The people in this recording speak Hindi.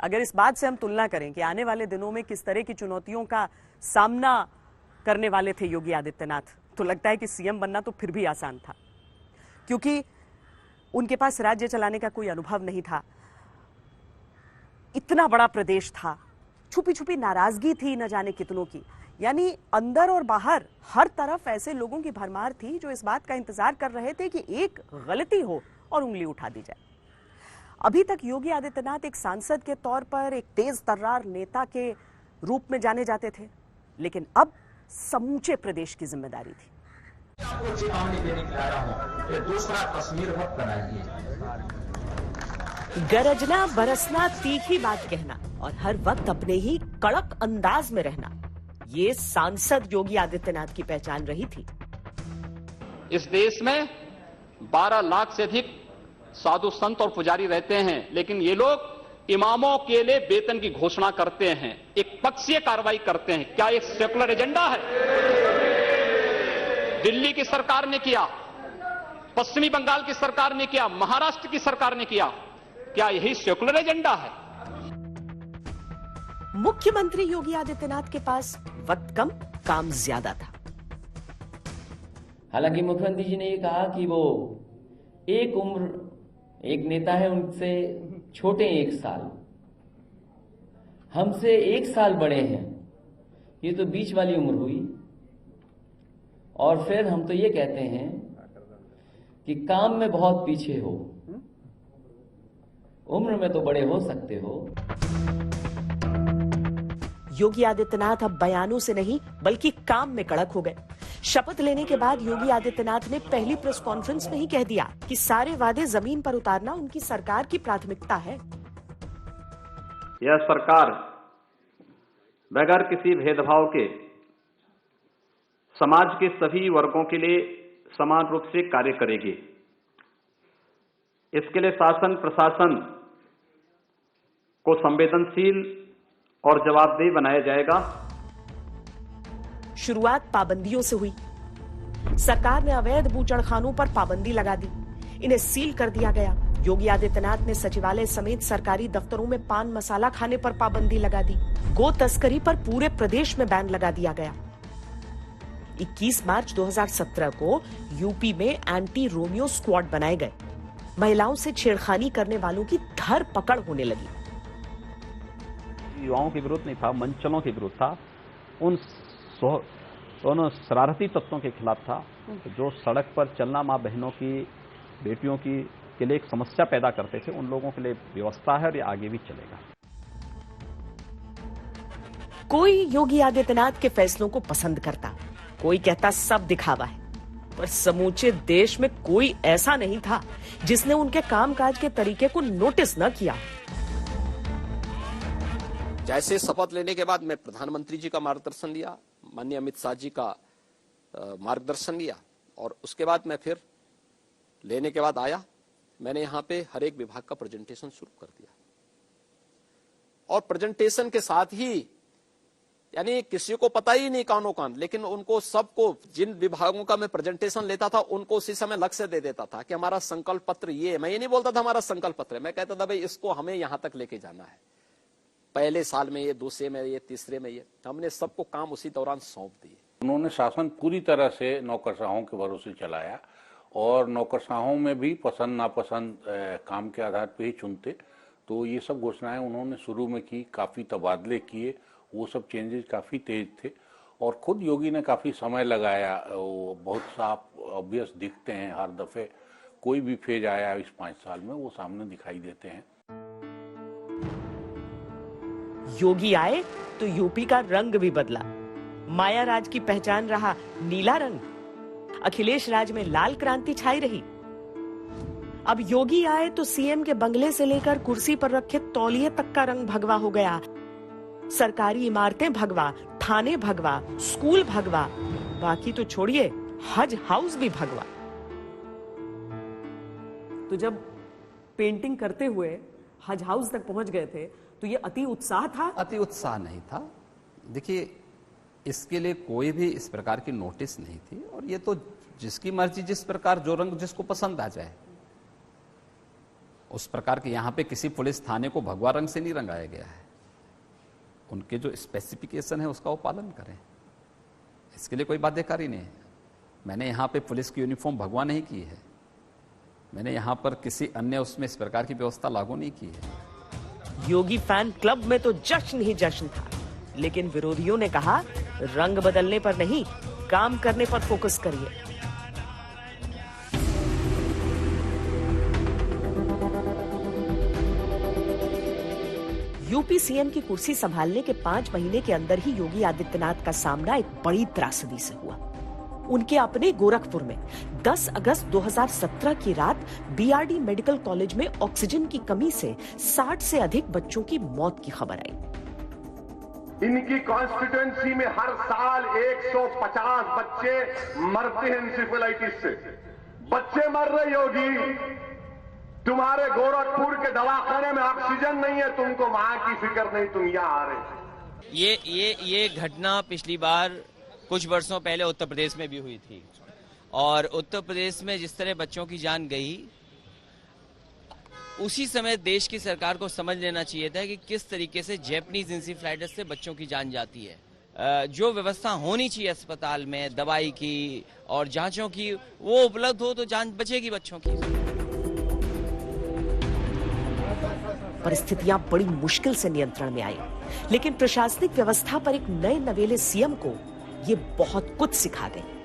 अगर इस बात से हम तुलना करें कि आने वाले दिनों में किस तरह की चुनौतियों का सामना करने वाले थे योगी आदित्यनाथ, तो लगता है कि सीएम बनना तो फिर भी आसान था, क्योंकि उनके पास राज्य चलाने का कोई अनुभव नहीं था। इतना बड़ा प्रदेश था, छुपी छुपी नाराजगी थी न जाने कितनों की, यानी अंदर और बाहर हर तरफ ऐसे लोगों की भरमार थी जो इस बात का इंतजार कर रहे थे कि एक गलती हो और उंगली उठा दी जाए। अभी तक योगी आदित्यनाथ एक सांसद के तौर पर एक तेज तर्रार नेता के रूप में जाने जाते थे, लेकिन अब समूचे प्रदेश की जिम्मेदारी थी। आपको चेतावनी देने के लिए आया हूं कि दूसरा कश्मीर मत बनाइए। गरजना, बरसना, तीखी बात कहना और हर वक्त अपने ही कड़क अंदाज में रहना, ये सांसद योगी आदित्यनाथ की पहचान रही थी। इस देश में 12 लाख से अधिक साधु संत और पुजारी रहते हैं, लेकिन ये लोग इमामों के लिए वेतन की घोषणा करते हैं, एक पक्षीय कार्रवाई करते हैं। क्या एक सेकुलर एजेंडा है? दिल्ली की सरकार ने किया, पश्चिमी बंगाल की सरकार ने किया, महाराष्ट्र की सरकार ने किया। क्या यही सेकुलर एजेंडा है? मुख्यमंत्री योगी आदित्यनाथ के पास वक्त कम, काम ज्यादा था। हालांकि मुख्यमंत्री जी ने ये कहा कि वो एक उम्र, एक नेता है उनसे छोटे 1 साल, हमसे 1 साल बड़े हैं, ये तो बीच वाली उम्र हुई। और फिर हम तो ये कहते हैं कि काम में बहुत पीछे हो, उम्र में तो बड़े हो सकते हो। योगी आदित्यनाथ अब बयानों से नहीं बल्कि काम में कड़क हो गए। शपथ लेने के बाद योगी आदित्यनाथ ने पहली प्रेस कॉन्फ्रेंस में ही कह दिया कि सारे वादे जमीन पर उतारना उनकी सरकार की प्राथमिकता है। यह सरकार बगैर किसी भेदभाव के समाज के सभी वर्गों के लिए समान रूप से कार्य करेगी। इसके लिए शासन प्रशासन को संवेदनशील और जवाबदेह बनाया जाएगा। शुरुआत पाबंदियों से हुई। सरकार ने अवैध बूचड़खानों पर पाबंदी लगा दी, इन्हें सील कर दिया गया। योगी आदित्यनाथ ने सचिवालय समेत सरकारी दफ्तरों में पान मसाला खाने पर पाबंदी लगा दी। गो तस्करी पर पूरे प्रदेश में बैन लगा दिया गया। 21 मार्च 2017 को यूपी में एंटी रोमियो स्क्वाड बनाए गए। महिलाओं से छेड़खानी करने वालों की धर पकड़ होने लगी। युवाओं के विरुद्ध नहीं था, मंचलों के विरुद्ध था, उन शरारती तत्वों के खिलाफ था जो सड़क पर चलना मां बहनों की, बेटियों की के लिए एक समस्या पैदा करते थे। उन लोगों के लिए व्यवस्था है और ये आगे भी चलेगा। कोई योगी आदित्यनाथ के फैसलों को पसंद करता, कोई कहता सब दिखावा है, पर समूचे देश में कोई ऐसा नहीं था जिसने उनके कामकाज के तरीके को नोटिस न किया। जैसे शपथ लेने के बाद मैं प्रधानमंत्री जी का मार्गदर्शन लिया, माननीय अमित शाह जी का मार्गदर्शन लिया, और उसके बाद मैं फिर लेने के बाद आया, मैंने यहां पे हर एक विभाग का प्रेजेंटेशन शुरू कर दिया। और प्रेजेंटेशन के साथ ही, यानी किसी को पता ही नहीं कानो कान, लेकिन उनको सबको, जिन विभागों का मैं प्रेजेंटेशन लेता था उनको उसी समय लक्ष्य दे देता था कि हमारा संकल्प पत्र ये है। मैं ये नहीं बोलता था हमारा संकल्प पत्र है, मैं कहता था भाई इसको हमें यहां तक लेके जाना है, पहले साल में ये, दूसरे में ये, तीसरे में ये। हमने सबको काम उसी दौरान सौंप दिए। उन्होंने शासन पूरी तरह से नौकरशाहों के भरोसे चलाया और नौकरशाहों में भी पसंद नापसंद काम के आधार पर ही चुनते। तो ये सब घोषणाएं उन्होंने शुरू में की, काफी तबादले किए, वो सब चेंजेस काफी तेज थे और खुद योगी ने काफी समय लगाया। वो बहुत साफ ऑब्वियस दिखते हैं हर दफे, कोई भी फेज आया इस 5 साल में वो सामने दिखाई देते हैं। योगी आए तो यूपी का रंग भी बदला। माया राज की पहचान रहा नीला रंग, अखिलेश राज में लाल क्रांति छाई रही। अब योगी आए तो सीएम के बंगले से लेकर कुर्सी पर रखे तौलिए तक का रंग भगवा हो गया। सरकारी इमारतें भगवा, थाने भगवा, स्कूल भगवा, बाकी तो छोड़िए हज हाउस भी भगवा। तो जब पेंटिंग करते हुए हज हाउस तक पहुंच गए थे तो ये अति उत्साह था? अति उत्साह नहीं था। देखिए, इसके लिए कोई भी इस प्रकार की नोटिस नहीं थी और ये तो जिसकी मर्जी, जिस प्रकार जो रंग जिसको पसंद आ जाए। उस प्रकार के यहाँ पे किसी पुलिस थाने को भगवा रंग से नहीं रंगाया गया है। उनके जो स्पेसिफिकेशन है उसका वो पालन करें, इसके लिए कोई बाध्यकारी नहीं है। मैंने यहाँ पे पुलिस की यूनिफॉर्म भगवा नहीं की है, मैंने यहाँ पर किसी अन्य उसमें इस प्रकार की व्यवस्था लागू नहीं की है। योगी फैन क्लब में तो जश्न ही जश्न था, लेकिन विरोधियों ने कहा रंग बदलने पर नहीं, काम करने पर फोकस करिए। यूपी सीएम की कुर्सी संभालने के 5 महीने के अंदर ही योगी आदित्यनाथ का सामना एक बड़ी त्रासदी से हुआ। उनके अपने गोरखपुर में 10 अगस्त 2017 की रात बीआरडी मेडिकल कॉलेज में ऑक्सीजन की कमी से 60 से अधिक बच्चों की मौत की खबर आई। इनकी कॉन्स्टिट्यूएंसी में हर साल 150 बच्चे मरते हैं इंसेफेलाइटिस से। बच्चे मर रहे योगी, तुम्हारे गोरखपुर के दवाखाने में ऑक्सीजन नहीं है, तुमको वहां की फिक्र नहीं, तुम यहाँ आ रहे। ये घटना पिछली बार कुछ वर्षों पहले उत्तर प्रदेश में भी हुई थी, और उत्तर प्रदेश में जिस तरह बच्चों की जान गई, उसी समय देश की सरकार को समझ लेना चाहिए था कि किस तरीके से जैपनीज इंसेफेलाइटिस से बच्चों की जान जाती है। जो व्यवस्था होनी चाहिए अस्पताल में दवाई की और जांचों की, वो उपलब्ध हो तो जान बचेगी बच्चों की। परिस्थितियां बड़ी मुश्किल से नियंत्रण में आई, लेकिन प्रशासनिक व्यवस्था पर एक नए नवेले सीएम को ये बहुत कुछ सिखा गई।